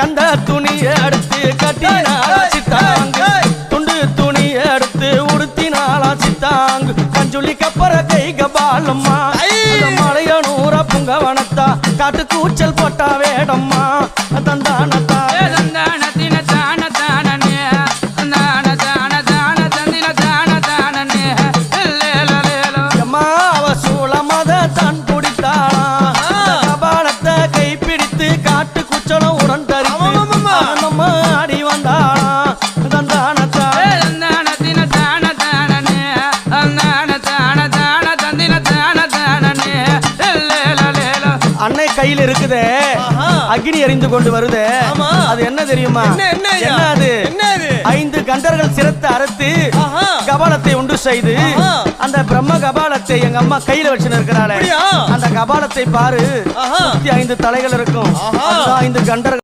கந்த துணியை எடுத்து கட்டினாளா சித்தாங்கு துண்டு துணியை எடுத்து உடுத்தினாளா சித்தாங்கு கஞ்சுளி கப்பற கை கபாலம்மா மலையனூர புங்கவனத்தா காட்டு கூச்சல் போட்டா வேடம்மா தந்தானத்தா அன்னை கையில் இருக்குதே அக்னி எரிந்து கொண்டு வருதே அது என்ன தெரியுமா? அது 5 கண்டர்கள் சிரத்தை அறுத்து கபாலத்தை உண்டு செய்து அந்த பிரம்ம கபாலத்தை எங்க அம்மா கையில வச்சுன்னு இருக்கிறாளே அந்த கபாலத்தை பாரு 5 தலைகள் இருக்கும் 5 கண்டர்கள்